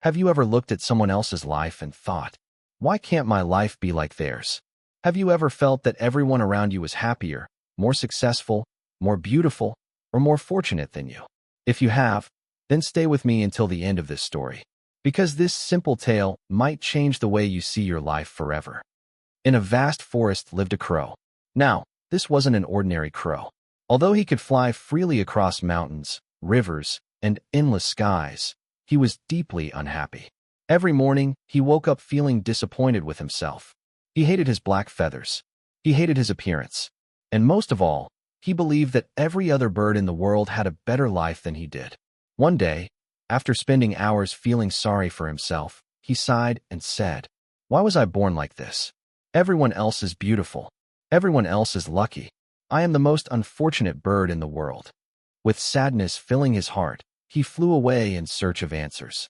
Have you ever looked at someone else's life and thought, why can't my life be like theirs? Have you ever felt that everyone around you is happier, more successful, more beautiful, or more fortunate than you? If you have, then stay with me until the end of this story, because this simple tale might change the way you see your life forever. In a vast forest lived a crow. Now, this wasn't an ordinary crow. Although he could fly freely across mountains, rivers, and endless skies, he was deeply unhappy. Every morning, he woke up feeling disappointed with himself. He hated his black feathers. He hated his appearance. And most of all, he believed that every other bird in the world had a better life than he did. One day, after spending hours feeling sorry for himself, he sighed and said, "Why was I born like this? Everyone else is beautiful. Everyone else is lucky. I am the most unfortunate bird in the world." With sadness filling his heart, he flew away in search of answers.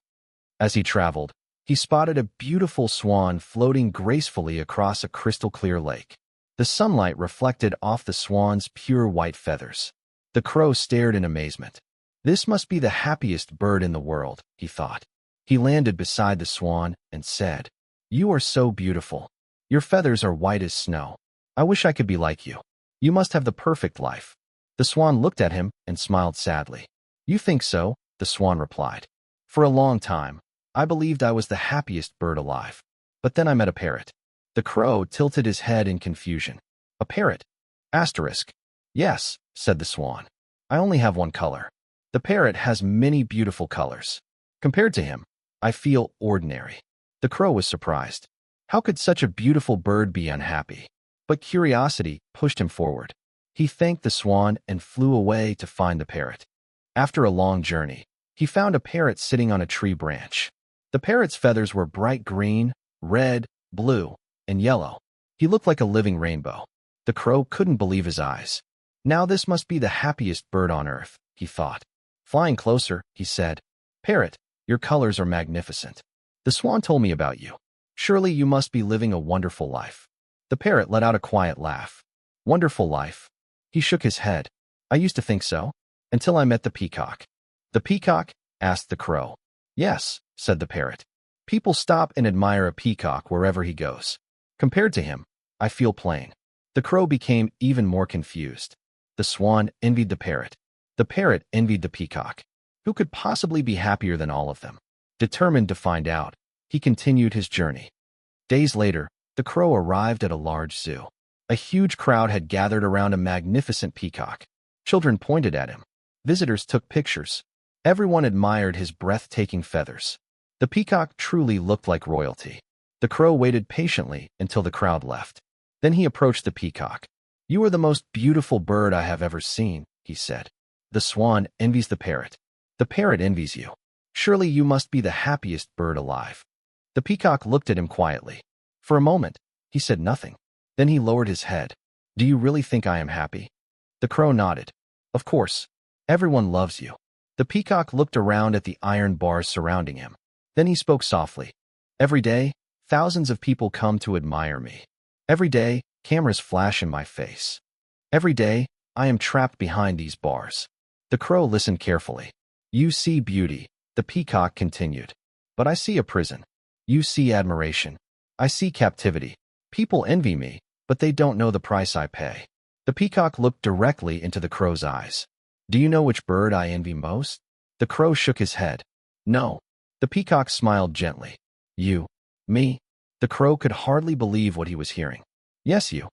As he traveled, he spotted a beautiful swan floating gracefully across a crystal-clear lake. The sunlight reflected off the swan's pure white feathers. The crow stared in amazement. This must be the happiest bird in the world, he thought. He landed beside the swan and said, "You are so beautiful. Your feathers are white as snow. I wish I could be like you. You must have the perfect life." The swan looked at him and smiled sadly. "You think so?" the swan replied. "For a long time, I believed I was the happiest bird alive. But then I met a parrot." The crow tilted his head in confusion. "A parrot? Asterisk. Yes," said the swan. "I only have one color. The parrot has many beautiful colors. Compared to him, I feel ordinary." The crow was surprised. How could such a beautiful bird be unhappy? But curiosity pushed him forward. He thanked the swan and flew away to find the parrot. After a long journey, he found a parrot sitting on a tree branch. The parrot's feathers were bright green, red, blue, and yellow. He looked like a living rainbow. The crow couldn't believe his eyes. "Now this must be the happiest bird on earth," he thought. Flying closer, he said, "Parrot, your colors are magnificent. The swan told me about you. Surely you must be living a wonderful life." The parrot let out a quiet laugh. "Wonderful life?" He shook his head. "I used to think so, until I met the peacock." "The peacock?" asked the crow. "Yes," said the parrot. "People stop and admire a peacock wherever he goes. Compared to him, I feel plain." The crow became even more confused. The swan envied the parrot. The parrot envied the peacock. Who could possibly be happier than all of them? Determined to find out, he continued his journey. Days later, the crow arrived at a large zoo. A huge crowd had gathered around a magnificent peacock. Children pointed at him. Visitors took pictures. Everyone admired his breathtaking feathers. The peacock truly looked like royalty. The crow waited patiently until the crowd left. Then he approached the peacock. "You are the most beautiful bird I have ever seen," he said. "The swan envies the parrot. The parrot envies you. Surely you must be the happiest bird alive." The peacock looked at him quietly. For a moment, he said nothing. Then he lowered his head. "Do you really think I am happy?" The crow nodded. "Of course. Everyone loves you." The peacock looked around at the iron bars surrounding him. Then he spoke softly. "Every day, thousands of people come to admire me. Every day, cameras flash in my face. Every day, I am trapped behind these bars." The crow listened carefully. "You see beauty," the peacock continued. "But I see a prison. You see admiration. I see captivity. People envy me, but they don't know the price I pay." The peacock looked directly into the crow's eyes. "Do you know which bird I envy most?" The crow shook his head. "No." The peacock smiled gently. "You? Me?" The crow could hardly believe what he was hearing. "Yes, you.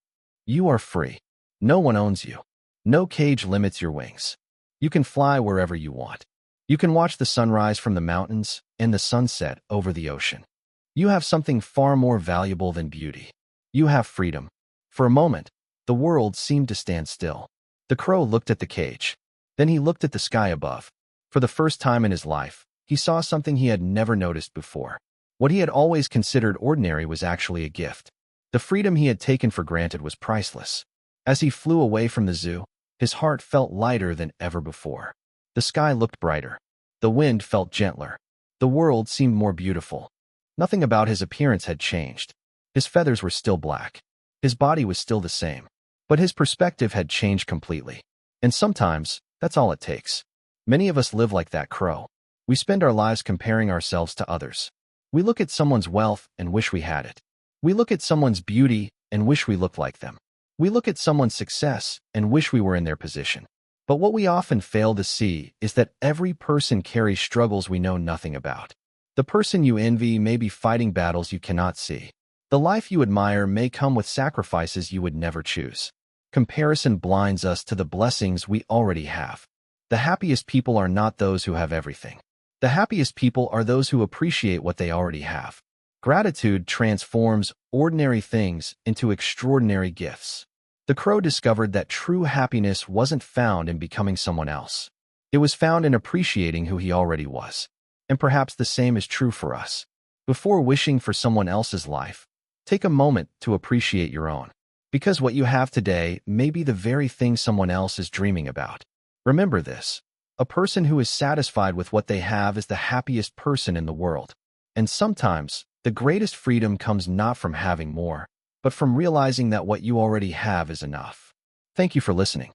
You are free. No one owns you. No cage limits your wings. You can fly wherever you want. You can watch the sunrise from the mountains and the sunset over the ocean. You have something far more valuable than beauty. You have freedom." For a moment, the world seemed to stand still. The crow looked at the cage. Then he looked at the sky above. For the first time in his life, he saw something he had never noticed before. What he had always considered ordinary was actually a gift. The freedom he had taken for granted was priceless. As he flew away from the zoo, his heart felt lighter than ever before. The sky looked brighter. The wind felt gentler. The world seemed more beautiful. Nothing about his appearance had changed. His feathers were still black. His body was still the same. But his perspective had changed completely. And sometimes, that's all it takes. Many of us live like that crow. We spend our lives comparing ourselves to others. We look at someone's wealth and wish we had it. We look at someone's beauty and wish we looked like them. We look at someone's success and wish we were in their position. But what we often fail to see is that every person carries struggles we know nothing about. The person you envy may be fighting battles you cannot see. The life you admire may come with sacrifices you would never choose. Comparison blinds us to the blessings we already have. The happiest people are not those who have everything. The happiest people are those who appreciate what they already have. Gratitude transforms ordinary things into extraordinary gifts. The crow discovered that true happiness wasn't found in becoming someone else. It was found in appreciating who he already was. And perhaps the same is true for us. Before wishing for someone else's life, take a moment to appreciate your own. Because what you have today may be the very thing someone else is dreaming about. Remember this. A person who is satisfied with what they have is the happiest person in the world. And sometimes, the greatest freedom comes not from having more, but from realizing that what you already have is enough. Thank you for listening.